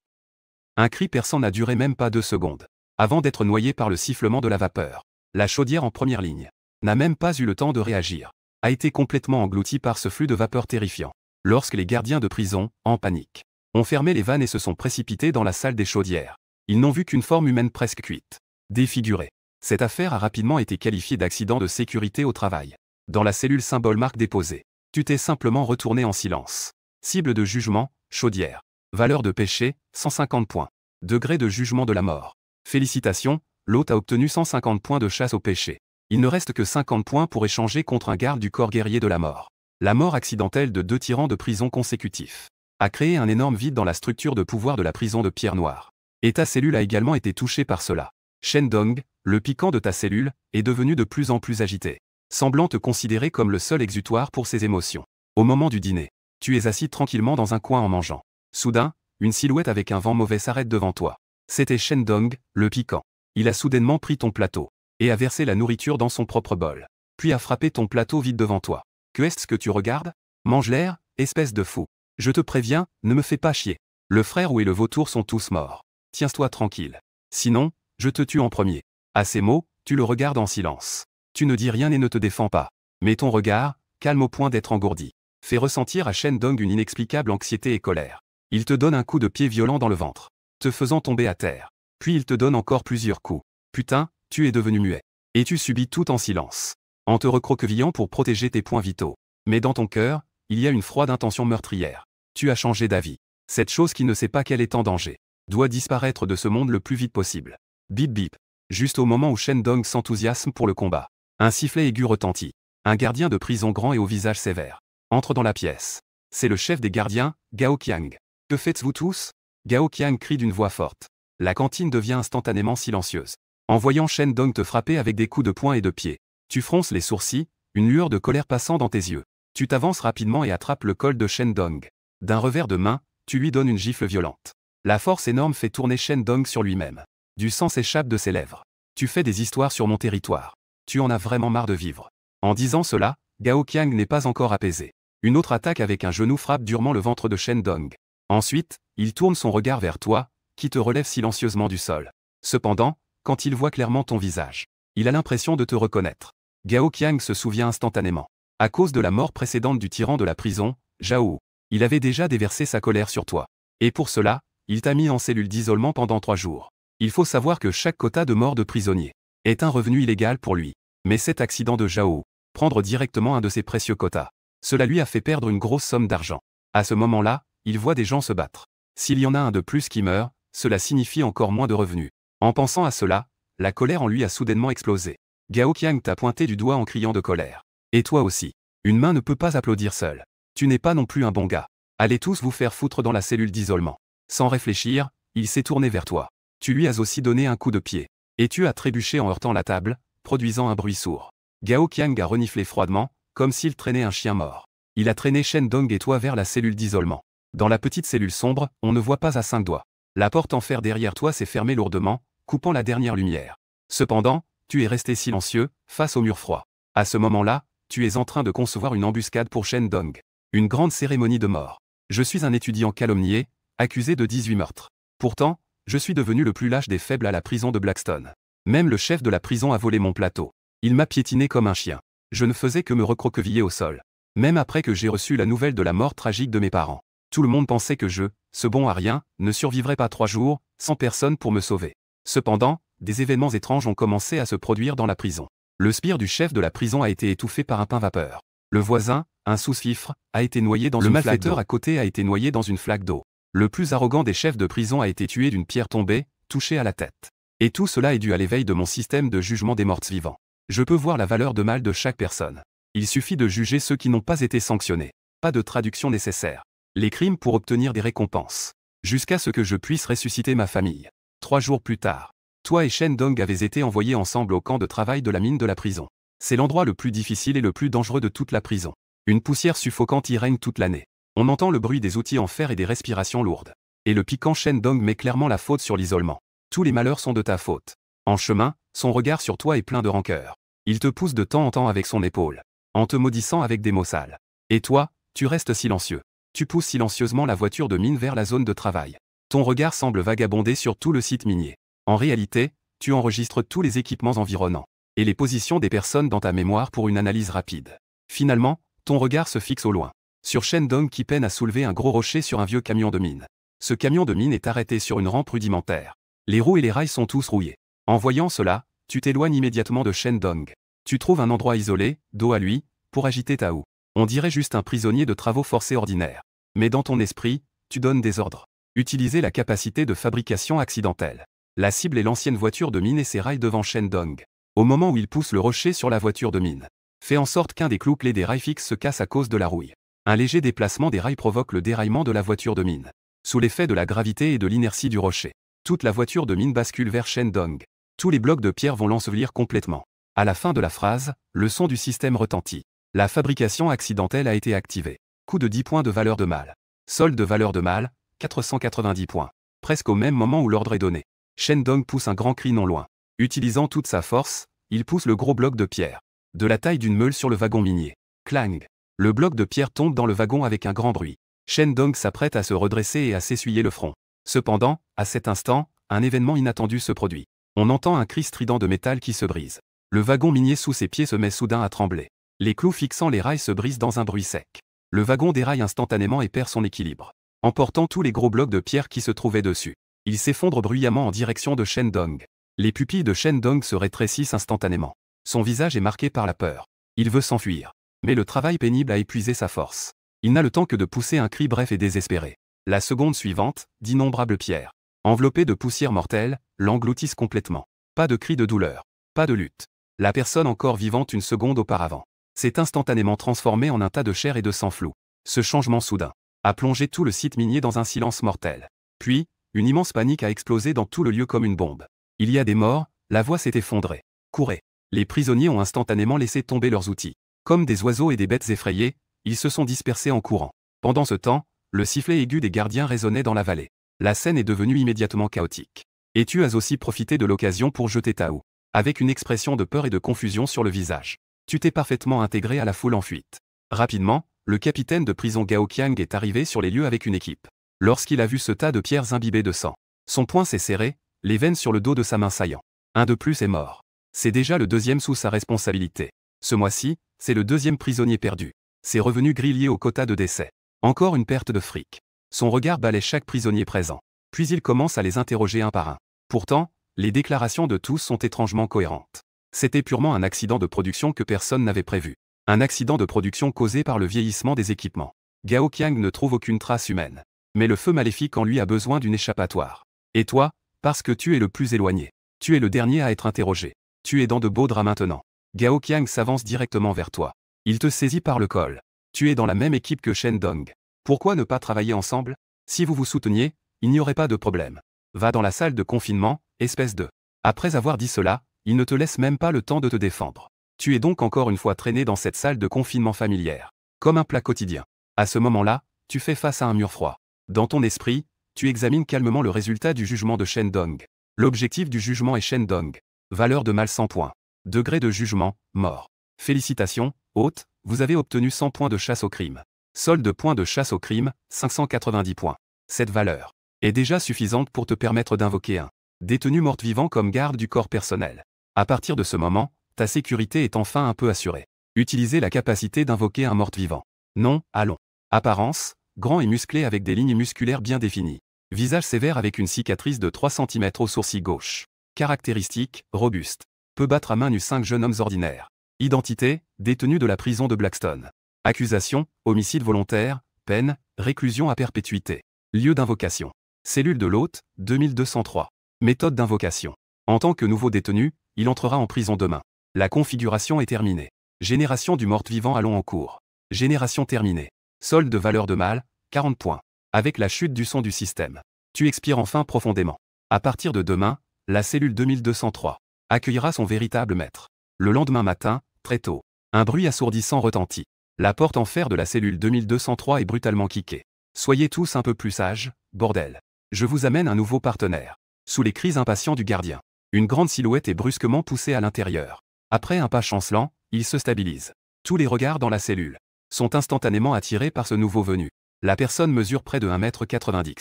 Un cri perçant n'a duré même pas 2 secondes. Avant d'être noyé par le sifflement de la vapeur. La chaudière en première ligne n'a même pas eu le temps de réagir. A été complètement engloutie par ce flux de vapeur terrifiant. Lorsque les gardiens de prison, en panique, ont fermé les vannes et se sont précipités dans la salle des chaudières, ils n'ont vu qu'une forme humaine presque cuite. Défigurée. Cette affaire a rapidement été qualifiée d'accident de sécurité au travail. Dans la cellule symbole marque déposée, tu t'es simplement retourné en silence. Cible de jugement, chaudière. Valeur de péché, 150 points. Degré de jugement de la mort. Félicitations, l'hôte a obtenu 150 points de chasse au péché. Il ne reste que 50 points pour échanger contre un garde du corps guerrier de la mort. La mort accidentelle de 2 tyrans de prison consécutifs a créé un énorme vide dans la structure de pouvoir de la prison de Pierre Noire. Et ta cellule a également été touchée par cela. Shendong, le piquant de ta cellule, est devenu de plus en plus agité, semblant te considérer comme le seul exutoire pour ses émotions. Au moment du dîner, tu es assis tranquillement dans un coin en mangeant. Soudain, une silhouette avec un vent mauvais s'arrête devant toi. C'était Shendong, le piquant. Il a soudainement pris ton plateau et a versé la nourriture dans son propre bol, puis a frappé ton plateau vide devant toi. Que est-ce que tu regardes? Mange l'air, espèce de fou. Je te préviens, ne me fais pas chier. Le frère ou et le vautour sont tous morts. Tiens-toi tranquille. Sinon, je te tue en premier. À ces mots, tu le regardes en silence. Tu ne dis rien et ne te défends pas. Mais ton regard, calme au point d'être engourdi, fait ressentir à Shendong une inexplicable anxiété et colère. Il te donne un coup de pied violent dans le ventre, te faisant tomber à terre. Puis il te donne encore plusieurs coups. Putain, tu es devenu muet. Et tu subis tout en silence, en te recroquevillant pour protéger tes points vitaux. Mais dans ton cœur, il y a une froide intention meurtrière. Tu as changé d'avis. Cette chose qui ne sait pas qu'elle est en danger doit disparaître de ce monde le plus vite possible. Bip bip. Juste au moment où Shendong s'enthousiasme pour le combat, un sifflet aigu retentit. Un gardien de prison grand et au visage sévère entre dans la pièce. C'est le chef des gardiens, Gao Qiang. Que faites-vous tous? Gao Qiang crie d'une voix forte. La cantine devient instantanément silencieuse. En voyant Shendong te frapper avec des coups de poing et de pied, tu fronces les sourcils, une lueur de colère passant dans tes yeux. Tu t'avances rapidement et attrapes le col de Shendong. D'un revers de main, tu lui donnes une gifle violente. La force énorme fait tourner Shendong sur lui-même. Du sang s'échappe de ses lèvres. Tu fais des histoires sur mon territoire. Tu en as vraiment marre de vivre. En disant cela, Gao Qiang n'est pas encore apaisé. Une autre attaque avec un genou frappe durement le ventre de Shendong. Ensuite, il tourne son regard vers toi, qui te relève silencieusement du sol. Cependant, quand il voit clairement ton visage, il a l'impression de te reconnaître. Gao Qiang se souvient instantanément. À cause de la mort précédente du tyran de la prison, Zhao, il avait déjà déversé sa colère sur toi. Et pour cela, il t'a mis en cellule d'isolement pendant 3 jours. Il faut savoir que chaque quota de mort de prisonnier est un revenu illégal pour lui. Mais cet accident de Zhao, prendre directement un de ses précieux quotas, cela lui a fait perdre une grosse somme d'argent. À ce moment-là, il voit des gens se battre. S'il y en a un de plus qui meurt, cela signifie encore moins de revenus. En pensant à cela, la colère en lui a soudainement explosé. Gao Qiang t'a pointé du doigt en criant de colère. Et toi aussi. Une main ne peut pas applaudir seule. Tu n'es pas non plus un bon gars. Allez tous vous faire foutre dans la cellule d'isolement. Sans réfléchir, il s'est tourné vers toi. Tu lui as aussi donné un coup de pied. Et tu as trébuché en heurtant la table, produisant un bruit sourd. Gao Qiang a reniflé froidement, comme s'il traînait un chien mort. Il a traîné Shendong et toi vers la cellule d'isolement. Dans la petite cellule sombre, on ne voit pas à 5 doigts. La porte en fer derrière toi s'est fermée lourdement, coupant la dernière lumière. Cependant, tu es resté silencieux, face au mur froid. À ce moment-là, tu es en train de concevoir une embuscade pour Shendong. Une grande cérémonie de mort. Je suis un étudiant calomnié, accusé de 18 meurtres. Pourtant, je suis devenu le plus lâche des faibles à la prison de Blackstone. Même le chef de la prison a volé mon plateau. Il m'a piétiné comme un chien. Je ne faisais que me recroqueviller au sol. Même après que j'ai reçu la nouvelle de la mort tragique de mes parents. Tout le monde pensait que je, ce bon à rien, ne survivrais pas 3 jours, sans personne pour me sauver. Cependant, des événements étranges ont commencé à se produire dans la prison. Le sbire du chef de la prison a été étouffé par un pain vapeur. Le voisin, un sous-fifre, a été noyé dans une flaque d'eau. Le malfaiteur à côté a été noyé dans une flaque d'eau. Le plus arrogant des chefs de prison a été tué d'une pierre tombée, touché à la tête. Et tout cela est dû à l'éveil de mon système de jugement des morts vivants. Je peux voir la valeur de mal de chaque personne. Il suffit de juger ceux qui n'ont pas été sanctionnés. Pas de traduction nécessaire. Les crimes pour obtenir des récompenses. Jusqu'à ce que je puisse ressusciter ma famille. 3 jours plus tard, toi et Shendong avez été envoyés ensemble au camp de travail de la mine de la prison. C'est l'endroit le plus difficile et le plus dangereux de toute la prison. Une poussière suffocante y règne toute l'année. On entend le bruit des outils en fer et des respirations lourdes. Et le piquant Shendong met clairement la faute sur l'isolement. Tous les malheurs sont de ta faute. En chemin, son regard sur toi est plein de rancœur. Il te pousse de temps en temps avec son épaule, en te maudissant avec des mots sales. Et toi, tu restes silencieux. Tu pousses silencieusement la voiture de mine vers la zone de travail. Ton regard semble vagabonder sur tout le site minier. En réalité, tu enregistres tous les équipements environnants et les positions des personnes dans ta mémoire pour une analyse rapide. Finalement, ton regard se fixe au loin, sur Shendong qui peine à soulever un gros rocher sur un vieux camion de mine. Ce camion de mine est arrêté sur une rampe rudimentaire. Les roues et les rails sont tous rouillés. En voyant cela, tu t'éloignes immédiatement de Shendong. Tu trouves un endroit isolé, dos à lui, pour agiter ta houe. On dirait juste un prisonnier de travaux forcés ordinaires. Mais dans ton esprit, tu donnes des ordres. Utilisez la capacité de fabrication accidentelle. La cible est l'ancienne voiture de mine et ses rails devant Shendong. Au moment où il pousse le rocher sur la voiture de mine, fait en sorte qu'un des clous clés des rails fixes se casse à cause de la rouille. Un léger déplacement des rails provoque le déraillement de la voiture de mine. Sous l'effet de la gravité et de l'inertie du rocher, toute la voiture de mine bascule vers Shendong. Tous les blocs de pierre vont l'ensevelir complètement. À la fin de la phrase, le son du système retentit. La fabrication accidentelle a été activée. Coût de 10 points de valeur de mal. Solde de valeur de mal, 490 points. Presque au même moment où l'ordre est donné, Shendong pousse un grand cri non loin. Utilisant toute sa force, il pousse le gros bloc de pierre, de la taille d'une meule sur le wagon minier. Clang! Le bloc de pierre tombe dans le wagon avec un grand bruit. Shendong s'apprête à se redresser et à s'essuyer le front. Cependant, à cet instant, un événement inattendu se produit. On entend un cri strident de métal qui se brise. Le wagon minier sous ses pieds se met soudain à trembler. Les clous fixant les rails se brisent dans un bruit sec. Le wagon déraille instantanément et perd son équilibre, emportant tous les gros blocs de pierre qui se trouvaient dessus. Il s'effondre bruyamment en direction de Shendong. Les pupilles de Shendong se rétrécissent instantanément. Son visage est marqué par la peur. Il veut s'enfuir. Mais le travail pénible a épuisé sa force. Il n'a le temps que de pousser un cri bref et désespéré. La seconde suivante, d'innombrables pierres, enveloppées de poussière mortelle, l'engloutissent complètement. Pas de cri de douleur. Pas de lutte. La personne encore vivante une seconde auparavant s'est instantanément transformée en un tas de chair et de sang flou. Ce changement soudain a plongé tout le site minier dans un silence mortel. Puis, une immense panique a explosé dans tout le lieu comme une bombe. Il y a des morts, la voie s'est effondrée. Courez. Les prisonniers ont instantanément laissé tomber leurs outils. Comme des oiseaux et des bêtes effrayées, ils se sont dispersés en courant. Pendant ce temps, le sifflet aigu des gardiens résonnait dans la vallée. La scène est devenue immédiatement chaotique. Et tu as aussi profité de l'occasion pour jeter ta houe. Avec une expression de peur et de confusion sur le visage. Tu t'es parfaitement intégré à la foule en fuite. Rapidement, le capitaine de prison Gao Qiang est arrivé sur les lieux avec une équipe. Lorsqu'il a vu ce tas de pierres imbibées de sang, son poing s'est serré, les veines sur le dos de sa main saillant. Un de plus est mort. C'est déjà le deuxième sous sa responsabilité. Ce mois-ci, c'est le deuxième prisonnier perdu. Ses revenus grillés au quota de décès. Encore une perte de fric. Son regard balaie chaque prisonnier présent. Puis il commence à les interroger un par un. Pourtant, les déclarations de tous sont étrangement cohérentes. C'était purement un accident de production que personne n'avait prévu. Un accident de production causé par le vieillissement des équipements. Gao Qiang ne trouve aucune trace humaine. Mais le feu maléfique en lui a besoin d'une échappatoire. Et toi, parce que tu es le plus éloigné. Tu es le dernier à être interrogé. Tu es dans de beaux draps maintenant. Gao Qiang s'avance directement vers toi. Il te saisit par le col. Tu es dans la même équipe que Shendong. Pourquoi ne pas travailler ensemble? Si vous vous souteniez, il n'y aurait pas de problème. Va dans la salle de confinement, espèce de... Après avoir dit cela, il ne te laisse même pas le temps de te défendre. Tu es donc encore une fois traîné dans cette salle de confinement familière. Comme un plat quotidien. À ce moment-là, tu fais face à un mur froid. Dans ton esprit, tu examines calmement le résultat du jugement de Shendong. L'objectif du jugement est Shendong. Valeur de mal 100 points. Degré de jugement, mort. Félicitations, hôte, vous avez obtenu 100 points de chasse au crime. Solde de points de chasse au crime, 590 points. Cette valeur est déjà suffisante pour te permettre d'invoquer un détenu mort-vivant comme garde du corps personnel. À partir de ce moment, ta sécurité est enfin un peu assurée. Utilisez la capacité d'invoquer un mort-vivant. Nom, allons. Apparence, grand et musclé avec des lignes musculaires bien définies. Visage sévère avec une cicatrice de 3 cm au sourcil gauche. Caractéristiques, robuste. Peut battre à main nue 5 jeunes hommes ordinaires. Identité, détenu de la prison de Blackstone. Accusation, homicide volontaire, peine, réclusion à perpétuité. Lieu d'invocation. Cellule de l'hôte, 2203. Méthode d'invocation. En tant que nouveau détenu, il entrera en prison demain. La configuration est terminée. Génération du mort-vivant allons en cours. Génération terminée. Solde de valeur de mal, 40 points. Avec la chute du son du système. Tu expires enfin profondément. À partir de demain, la cellule 2203 accueillera son véritable maître. Le lendemain matin, très tôt, un bruit assourdissant retentit. La porte en fer de la cellule 2203 est brutalement kickée. Soyez tous un peu plus sages, bordel. Je vous amène un nouveau partenaire. Sous les cris impatients du gardien, une grande silhouette est brusquement poussée à l'intérieur. Après un pas chancelant, il se stabilise. Tous les regards dans la cellule sont instantanément attirés par ce nouveau venu. La personne mesure près de 1,90 m.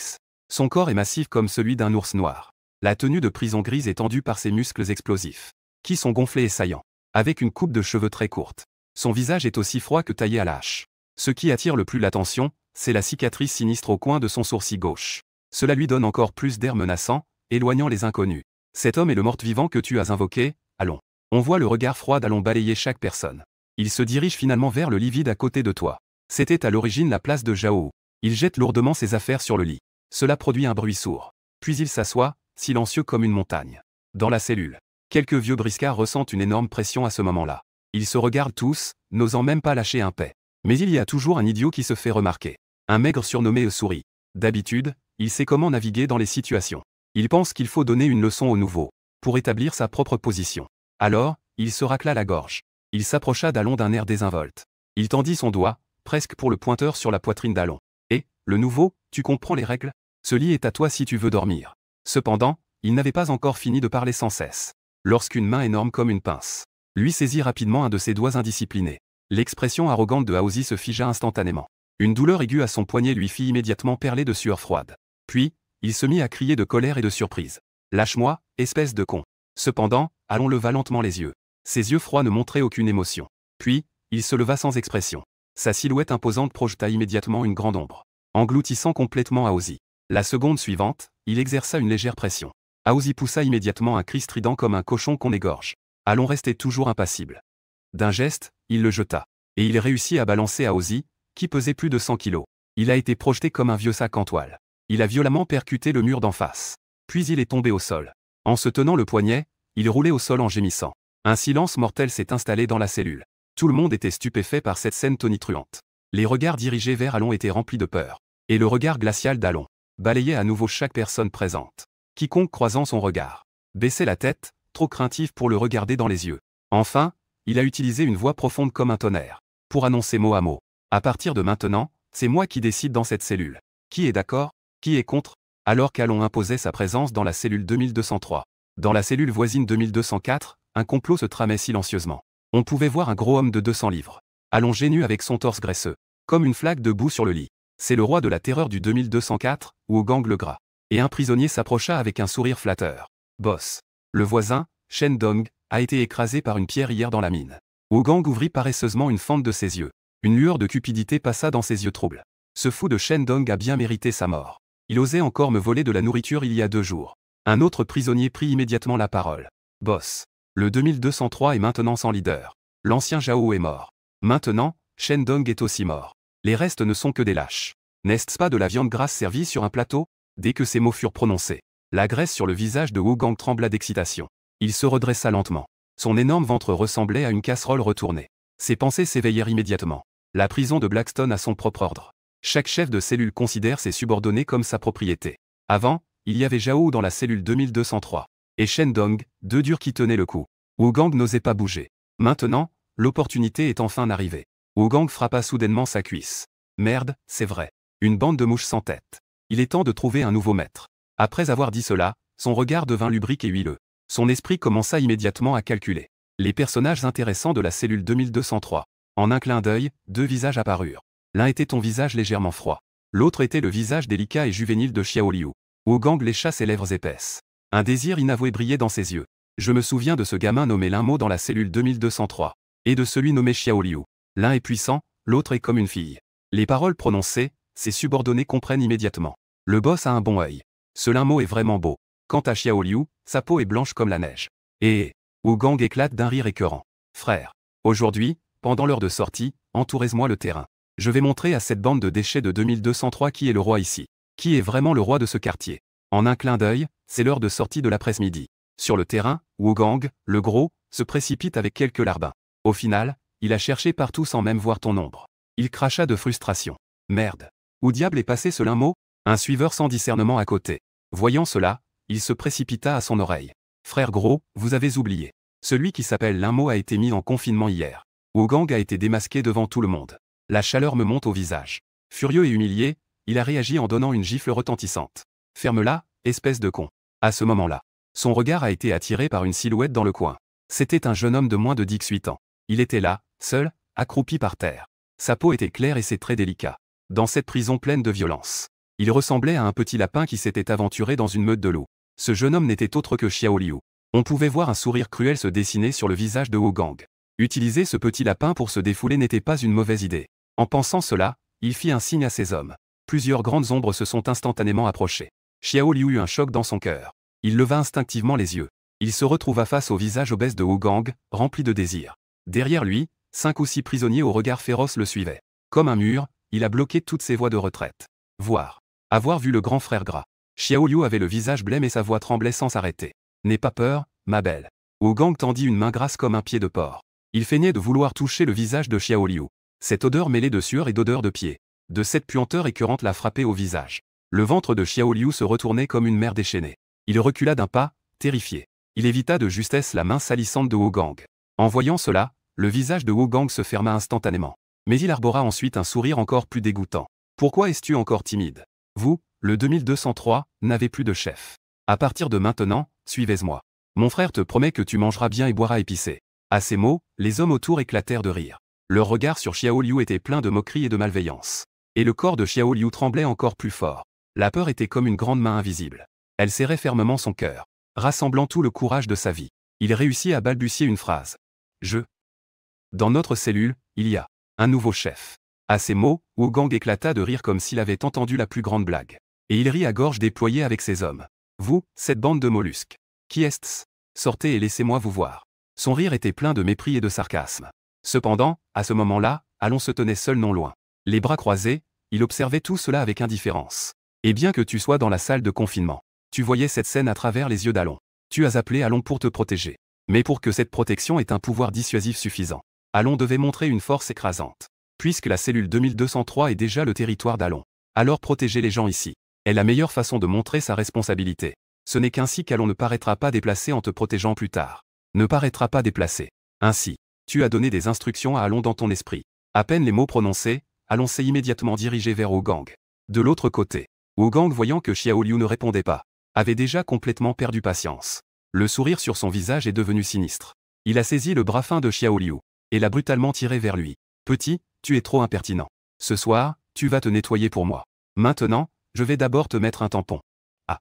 Son corps est massif comme celui d'un ours noir. La tenue de prison grise est tendue par ses muscles explosifs, qui sont gonflés et saillants, avec une coupe de cheveux très courte. Son visage est aussi froid que taillé à la hache. Ce qui attire le plus l'attention, c'est la cicatrice sinistre au coin de son sourcil gauche. Cela lui donne encore plus d'air menaçant, éloignant les inconnus. Cet homme est le mort-vivant que tu as invoqué, allons. On voit le regard froid d'Allons balayer chaque personne. Il se dirige finalement vers le lit vide à côté de toi. C'était à l'origine la place de Zhao. Il jette lourdement ses affaires sur le lit. Cela produit un bruit sourd. Puis il s'assoit, silencieux comme une montagne. Dans la cellule, quelques vieux briscards ressentent une énorme pression à ce moment-là. Ils se regardent tous, n'osant même pas lâcher un paix. Mais il y a toujours un idiot qui se fait remarquer. Un maigre surnommé Souris. D'habitude, il sait comment naviguer dans les situations. Il pense qu'il faut donner une leçon au nouveau, pour établir sa propre position. Alors, il se racla la gorge. Il s'approcha d'Alon d'un air désinvolte. Il tendit son doigt, presque pour le pointeur sur la poitrine d'Alon. Et, le nouveau, tu comprends les règles? Ce lit est à toi si tu veux dormir. Cependant, il n'avait pas encore fini de parler sans cesse. Lorsqu'une main énorme comme une pince lui saisit rapidement un de ses doigts indisciplinés. L'expression arrogante de Aozi se figea instantanément. Une douleur aiguë à son poignet lui fit immédiatement perler de sueur froide. Puis, il se mit à crier de colère et de surprise. « Lâche-moi, espèce de con !» Cependant, Alon leva lentement les yeux. Ses yeux froids ne montraient aucune émotion. Puis, il se leva sans expression. Sa silhouette imposante projeta immédiatement une grande ombre, engloutissant complètement Aozi. La seconde suivante, il exerça une légère pression. Aozi poussa immédiatement un cri strident comme un cochon qu'on égorge. Alon restait toujours impassible. D'un geste, il le jeta. Et il réussit à balancer Aozi, qui pesait plus de 100 kilos. Il a été projeté comme un vieux sac en toile. Il a violemment percuté le mur d'en face. Puis il est tombé au sol. En se tenant le poignet, il roulait au sol en gémissant. Un silence mortel s'est installé dans la cellule. Tout le monde était stupéfait par cette scène tonitruante. Les regards dirigés vers Alon étaient remplis de peur. Et le regard glacial d'Alon balayait à nouveau chaque personne présente. Quiconque croisant son regard baissait la tête, trop craintif pour le regarder dans les yeux. Enfin, il a utilisé une voix profonde comme un tonnerre, pour annoncer mot à mot. À partir de maintenant, c'est moi qui décide dans cette cellule. Qui est d'accord? Qui est contre? Alors qu'Alon imposait sa présence dans la cellule 2203. Dans la cellule voisine 2204, un complot se tramait silencieusement. On pouvait voir un gros homme de 200 livres, allongé nu avec son torse graisseux, comme une flaque de boue sur le lit. C'est le roi de la terreur du 2204, ou au gang le gras. Et un prisonnier s'approcha avec un sourire flatteur. Boss. Le voisin, Shen Dong, a été écrasé par une pierre hier dans la mine. Gang ouvrit paresseusement une fente de ses yeux. Une lueur de cupidité passa dans ses yeux troubles. Ce fou de Shen Dong a bien mérité sa mort. Il osait encore me voler de la nourriture il y a 2 jours. Un autre prisonnier prit immédiatement la parole. Boss. Le 2203 est maintenant sans leader. L'ancien Zhao est mort. Maintenant, Shen Dong est aussi mort. Les restes ne sont que des lâches. N'est-ce pas de la viande grasse servie sur un plateau? Dès que ces mots furent prononcés, la graisse sur le visage de Gang trembla d'excitation. Il se redressa lentement. Son énorme ventre ressemblait à une casserole retournée. Ses pensées s'éveillèrent immédiatement. La prison de Blackstone a son propre ordre. Chaque chef de cellule considère ses subordonnés comme sa propriété. Avant, il y avait Zhao dans la cellule 2203. Et Shen Dong, 2 durs qui tenaient le coup. Gang n'osait pas bouger. Maintenant, l'opportunité est enfin arrivée. Gang frappa soudainement sa cuisse. Merde, c'est vrai. Une bande de mouches sans tête. Il est temps de trouver un nouveau maître. Après avoir dit cela, son regard devint lubrique et huileux. Son esprit commença immédiatement à calculer les personnages intéressants de la cellule 2203. En un clin d'œil, 2 visages apparurent. L'un était ton visage légèrement froid. L'autre était le visage délicat et juvénile de Xiao Liu. Gang lécha ses lèvres épaisses. Un désir inavoué brillait dans ses yeux. Je me souviens de ce gamin nommé Linmo dans la cellule 2203. Et de celui nommé Xiao Liu. L'un est puissant, l'autre est comme une fille. Les paroles prononcées, ses subordonnés comprennent immédiatement. Le boss a un bon œil. Ce Linmo est vraiment beau. Quant à Xiao Liu, sa peau est blanche comme la neige. Et Gang éclate d'un rire écœurant. Frère. Aujourd'hui, pendant l'heure de sortie, entourez-moi le terrain. Je vais montrer à cette bande de déchets de 2203 qui est le roi ici. Qui est vraiment le roi de ce quartier. En un clin d'œil, c'est l'heure de sortie de l'après-midi. Sur le terrain, Gang, le gros, se précipite avec quelques larbins. Au final, il a cherché partout sans même voir ton ombre. Il cracha de frustration. Merde. Où diable est passé ce Linmo? Un suiveur sans discernement à côté. Voyant cela, il se précipita à son oreille. Frère gros, vous avez oublié. Celui qui s'appelle Linmo a été mis en confinement hier. Gang a été démasqué devant tout le monde. La chaleur me monte au visage. Furieux et humilié, il a réagi en donnant une gifle retentissante. Ferme-la, espèce de con. À ce moment-là, son regard a été attiré par une silhouette dans le coin. C'était un jeune homme de moins de 18 ans. Il était là, seul, accroupi par terre. Sa peau était claire et ses traits délicats. Dans cette prison pleine de violence, il ressemblait à un petit lapin qui s'était aventuré dans une meute de loups. Ce jeune homme n'était autre que Xiao Liu. On pouvait voir un sourire cruel se dessiner sur le visage de Gang. Utiliser ce petit lapin pour se défouler n'était pas une mauvaise idée. En pensant cela, il fit un signe à ses hommes. Plusieurs grandes ombres se sont instantanément approchées. Xiao Liu eut un choc dans son cœur. Il leva instinctivement les yeux. Il se retrouva face au visage obèse de Gang, rempli de désir. Derrière lui, 5 ou 6 prisonniers au regard féroce le suivaient. Comme un mur, il a bloqué toutes ses voies de retraite. Voir. Avoir vu le grand frère gras. Xiao Liu avait le visage blême et sa voix tremblait sans s'arrêter. N'aie pas peur, ma belle. Gang tendit une main grasse comme un pied de porc. Il feignait de vouloir toucher le visage de Xiao Liu. Cette odeur mêlée de sueur et d'odeur de pied, de cette puanteur écœurante la frappait au visage. Le ventre de Xiao Liu se retournait comme une mer déchaînée. Il recula d'un pas, terrifié. Il évita de justesse la main salissante de Gang. En voyant cela, le visage de Gang se ferma instantanément. Mais il arbora ensuite un sourire encore plus dégoûtant. Pourquoi es-tu encore timide? Vous, le 2203, n'avez plus de chef. À partir de maintenant, suivez-moi. Mon frère te promet que tu mangeras bien et boiras épicé. À ces mots, les hommes autour éclatèrent de rire. Leur regard sur Xiao Liu était plein de moquerie et de malveillance. Et le corps de Xiao Liu tremblait encore plus fort. La peur était comme une grande main invisible. Elle serrait fermement son cœur, rassemblant tout le courage de sa vie. Il réussit à balbutier une phrase. Dans notre cellule, il y a un nouveau chef. À ces mots, Gang éclata de rire comme s'il avait entendu la plus grande blague. Et il rit à gorge déployée avec ses hommes. Vous, cette bande de mollusques. Qui est-ce? Sortez et laissez-moi vous voir. Son rire était plein de mépris et de sarcasme. Cependant, à ce moment-là, Alon se tenait seul non loin. Les bras croisés, il observait tout cela avec indifférence. Et bien que tu sois dans la salle de confinement, tu voyais cette scène à travers les yeux d'Alon. Tu as appelé Alon pour te protéger. Mais pour que cette protection ait un pouvoir dissuasif suffisant, Alon devait montrer une force écrasante. Puisque la cellule 2203 est déjà le territoire d'Alon, alors protéger les gens ici est la meilleure façon de montrer sa responsabilité. Ce n'est qu'ainsi qu'Alon ne paraîtra pas déplacé en te protégeant plus tard. Ne paraîtra pas déplacé. Ainsi, tu as donné des instructions à Alon dans ton esprit. À peine les mots prononcés, Alon s'est immédiatement dirigé vers Gang. De l'autre côté, Gang, voyant que Xiao Liu ne répondait pas, avait déjà complètement perdu patience. Le sourire sur son visage est devenu sinistre. Il a saisi le bras fin de Xiao Liu et l'a brutalement tiré vers lui. Petit, tu es trop impertinent. Ce soir, tu vas te nettoyer pour moi. Maintenant, je vais d'abord te mettre un tampon. Ah.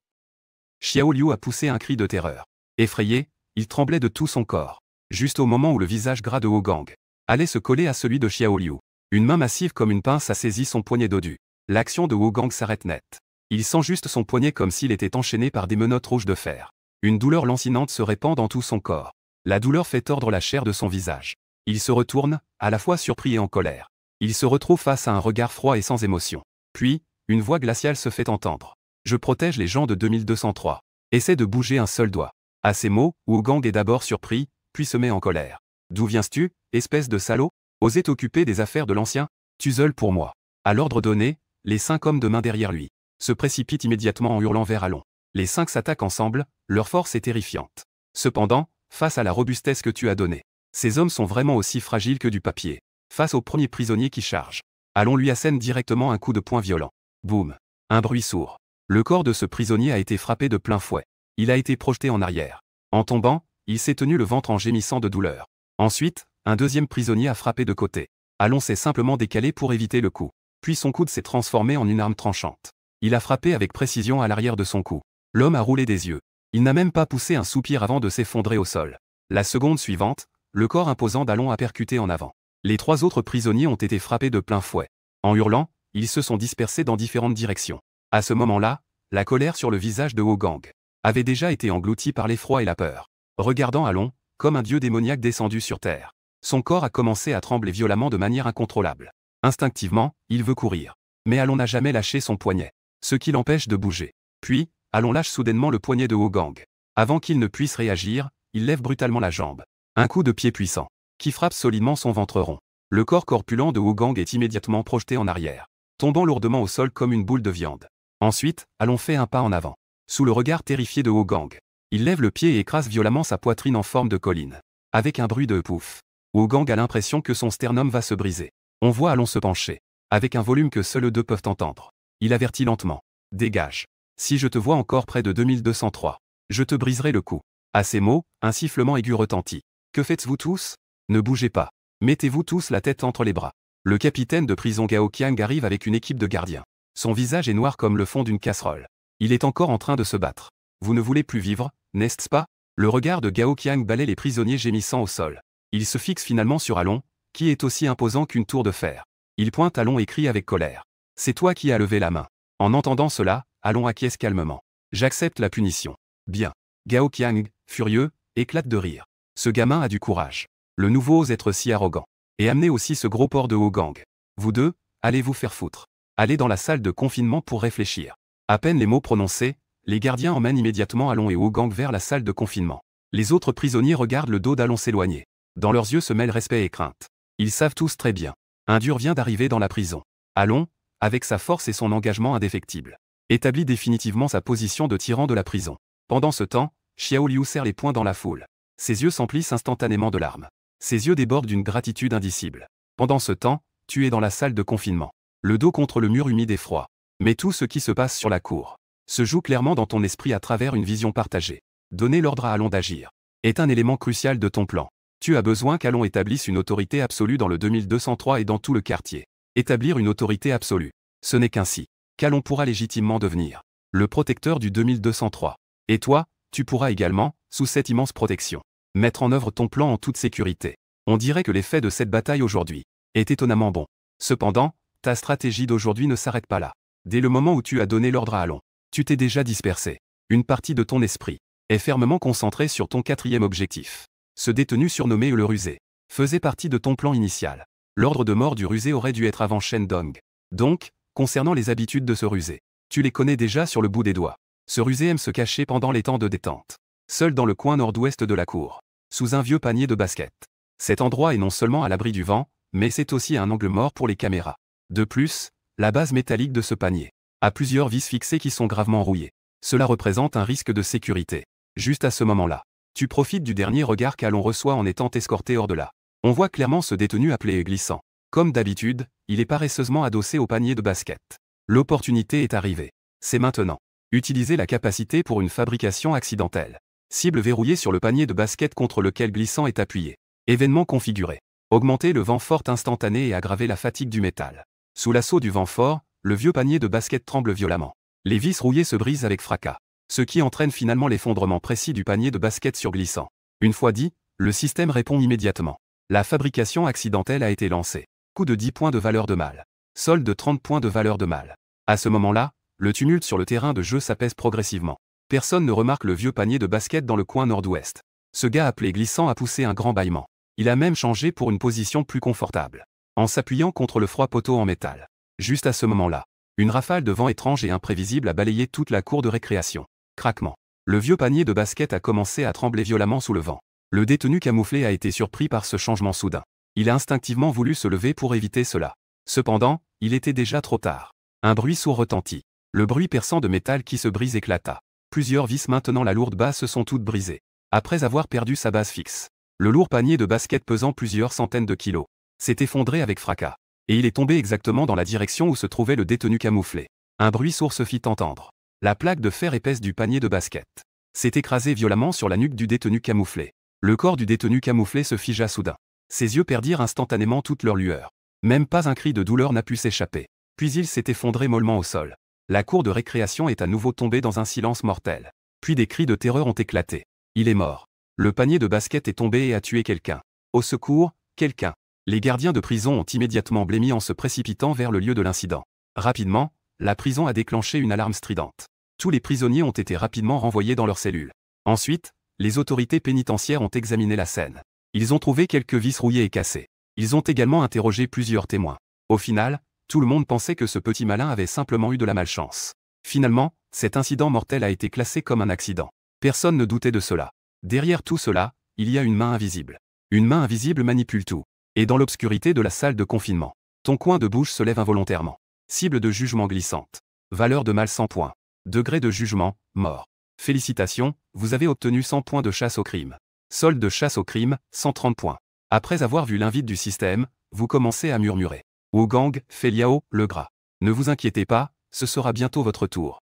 Xiao Liu a poussé un cri de terreur. Effrayé, il tremblait de tout son corps. Juste au moment où le visage gras de Gang allait se coller à celui de Xiao Liu, une main massive comme une pince a saisi son poignet dodu. L'action de Gang s'arrête net. Il sent juste son poignet comme s'il était enchaîné par des menottes rouges de fer. Une douleur lancinante se répand dans tout son corps. La douleur fait tordre la chair de son visage. Il se retourne, à la fois surpris et en colère. Il se retrouve face à un regard froid et sans émotion. Puis, une voix glaciale se fait entendre. Je protège les gens de 2203. Essaie de bouger un seul doigt. À ces mots, Gang est d'abord surpris, puis se met en colère. D'où viens-tu, espèce de salaud? Oser t'occuper des affaires de l'ancien? Tu zeules pour moi. À l'ordre donné, les 5 hommes de main derrière lui se précipitent immédiatement en hurlant vers Alon. Les 5 s'attaquent ensemble, leur force est terrifiante. Cependant, face à la robustesse que tu as donnée, ces hommes sont vraiment aussi fragiles que du papier. Face au premier prisonnier qui charge, Alon lui assène directement un coup de poing violent. Boum. Un bruit sourd. Le corps de ce prisonnier a été frappé de plein fouet. Il a été projeté en arrière. En tombant, il s'est tenu le ventre en gémissant de douleur. Ensuite, un deuxième prisonnier a frappé de côté. Alon s'est simplement décalé pour éviter le coup. Puis son coude s'est transformé en une arme tranchante. Il a frappé avec précision à l'arrière de son cou. L'homme a roulé des yeux. Il n'a même pas poussé un soupir avant de s'effondrer au sol. La seconde suivante, le corps imposant d'Alon a percuté en avant. Les 3 autres prisonniers ont été frappés de plein fouet. En hurlant, ils se sont dispersés dans différentes directions. À ce moment-là, la colère sur le visage de Gang avait déjà été engloutie par l'effroi et la peur. Regardant Alon, comme un dieu démoniaque descendu sur terre, son corps a commencé à trembler violemment de manière incontrôlable. Instinctivement, il veut courir. Mais Alon n'a jamais lâché son poignet, ce qui l'empêche de bouger. Puis, Alon lâche soudainement le poignet de Gang. Avant qu'il ne puisse réagir, il lève brutalement la jambe. Un coup de pied puissant, qui frappe solidement son ventre rond. Le corps corpulent de Gang est immédiatement projeté en arrière, tombant lourdement au sol comme une boule de viande. Ensuite, Alon fait un pas en avant. Sous le regard terrifié de Gang, il lève le pied et écrase violemment sa poitrine en forme de colline. Avec un bruit de pouf, Gang a l'impression que son sternum va se briser. On voit Alon se pencher, avec un volume que seuls eux deux peuvent entendre. Il avertit lentement. Dégage. Si je te vois encore près de 2203, je te briserai le cou. À ces mots, un sifflement aigu retentit. Que faites-vous tous? Ne bougez pas. Mettez-vous tous la tête entre les bras. Le capitaine de prison Gao Qiang arrive avec une équipe de gardiens. Son visage est noir comme le fond d'une casserole. Il est encore en train de se battre. Vous ne voulez plus vivre, n'est-ce pas? Le regard de Gao Qiang balaie les prisonniers gémissant au sol. Il se fixe finalement sur Alon, qui est aussi imposant qu'une tour de fer. Il pointe Alon et crie avec colère. C'est toi qui as levé la main. En entendant cela, Alon acquiesce calmement. J'accepte la punition. Bien. Gao Qiang, furieux, éclate de rire. Ce gamin a du courage. Le nouveau ose être si arrogant. Et amener aussi ce gros porc de Gang. Vous deux, allez vous faire foutre. Allez dans la salle de confinement pour réfléchir. À peine les mots prononcés, les gardiens emmènent immédiatement Alon et Wogang vers la salle de confinement. Les autres prisonniers regardent le dos d'Alon s'éloigner. Dans leurs yeux se mêlent respect et crainte. Ils savent tous très bien. Un dur vient d'arriver dans la prison. Alon, avec sa force et son engagement indéfectible, établit définitivement sa position de tyran de la prison. Pendant ce temps, Xiao Liu serre les poings dans la foule. Ses yeux s'emplissent instantanément de larmes. Ses yeux débordent d'une gratitude indicible. Pendant ce temps, tu es dans la salle de confinement. Le dos contre le mur humide et froid. Mais tout ce qui se passe sur la cour se joue clairement dans ton esprit à travers une vision partagée. Donner l'ordre à Alon d'agir est un élément crucial de ton plan. Tu as besoin qu'Alon établisse une autorité absolue dans le 2203 et dans tout le quartier. Établir une autorité absolue. Ce n'est qu'ainsi qu'Alon pourra légitimement devenir le protecteur du 2203. Et toi, tu pourras également, sous cette immense protection, mettre en œuvre ton plan en toute sécurité. On dirait que l'effet de cette bataille aujourd'hui est étonnamment bon. Cependant, ta stratégie d'aujourd'hui ne s'arrête pas là. Dès le moment où tu as donné l'ordre à Alon, tu t'es déjà dispersé. Une partie de ton esprit est fermement concentrée sur ton quatrième objectif. Ce détenu surnommé le rusé faisait partie de ton plan initial. L'ordre de mort du rusé aurait dû être avant Shen Dong. Donc, concernant les habitudes de ce rusé, tu les connais déjà sur le bout des doigts. Ce rusé aime se cacher pendant les temps de détente. Seul dans le coin nord-ouest de la cour, sous un vieux panier de basket. Cet endroit est non seulement à l'abri du vent, mais c'est aussi un angle mort pour les caméras. De plus, la base métallique de ce panier a plusieurs vis fixées qui sont gravement rouillées. Cela représente un risque de sécurité. Juste à ce moment-là, tu profites du dernier regard qu'Alon reçoit en étant escorté hors de là. On voit clairement ce détenu appelé et glissant. Comme d'habitude, il est paresseusement adossé au panier de basket. L'opportunité est arrivée. C'est maintenant. Utilisez la capacité pour une fabrication accidentelle. Cible verrouillée sur le panier de basket contre lequel glissant est appuyé. Événement configuré. Augmenter le vent fort instantané et aggraver la fatigue du métal. Sous l'assaut du vent fort, le vieux panier de basket tremble violemment. Les vis rouillées se brisent avec fracas. Ce qui entraîne finalement l'effondrement précis du panier de basket sur glissant. Une fois dit, le système répond immédiatement. La fabrication accidentelle a été lancée. Coût de 10 points de valeur de mal. Solde de 30 points de valeur de mal. À ce moment-là, le tumulte sur le terrain de jeu s'apaise progressivement. Personne ne remarque le vieux panier de basket dans le coin nord-ouest. Ce gars appelé glissant a poussé un grand bâillement. Il a même changé pour une position plus confortable, en s'appuyant contre le froid poteau en métal. Juste à ce moment-là, une rafale de vent étrange et imprévisible a balayé toute la cour de récréation. Craquement. Le vieux panier de basket a commencé à trembler violemment sous le vent. Le détenu camouflé a été surpris par ce changement soudain. Il a instinctivement voulu se lever pour éviter cela. Cependant, il était déjà trop tard. Un bruit sourd retentit. Le bruit perçant de métal qui se brise éclata. Plusieurs vis maintenant la lourde base se sont toutes brisées. Après avoir perdu sa base fixe, le lourd panier de basket pesant plusieurs centaines de kilos s'est effondré avec fracas. Et il est tombé exactement dans la direction où se trouvait le détenu camouflé. Un bruit sourd se fit entendre. La plaque de fer épaisse du panier de basket s'est écrasée violemment sur la nuque du détenu camouflé. Le corps du détenu camouflé se figea soudain. Ses yeux perdirent instantanément toute leur lueur. Même pas un cri de douleur n'a pu s'échapper. Puis il s'est effondré mollement au sol. La cour de récréation est à nouveau tombée dans un silence mortel. Puis des cris de terreur ont éclaté. Il est mort. Le panier de basket est tombé et a tué quelqu'un. Au secours, quelqu'un. Les gardiens de prison ont immédiatement blêmi en se précipitant vers le lieu de l'incident. Rapidement, la prison a déclenché une alarme stridente. Tous les prisonniers ont été rapidement renvoyés dans leurs cellules. Ensuite, les autorités pénitentiaires ont examiné la scène. Ils ont trouvé quelques vis rouillées et cassées. Ils ont également interrogé plusieurs témoins. Au final, tout le monde pensait que ce petit malin avait simplement eu de la malchance. Finalement, cet incident mortel a été classé comme un accident. Personne ne doutait de cela. Derrière tout cela, il y a une main invisible. Une main invisible manipule tout. Et dans l'obscurité de la salle de confinement, ton coin de bouche se lève involontairement. Cible de jugement glissante. Valeur de mal 100 points. Degré de jugement, mort. Félicitations, vous avez obtenu 100 points de chasse au crime. Solde de chasse au crime, 130 points. Après avoir vu l'invite du système, vous commencez à murmurer. Wogang, Feliao, le gras. Ne vous inquiétez pas, ce sera bientôt votre tour.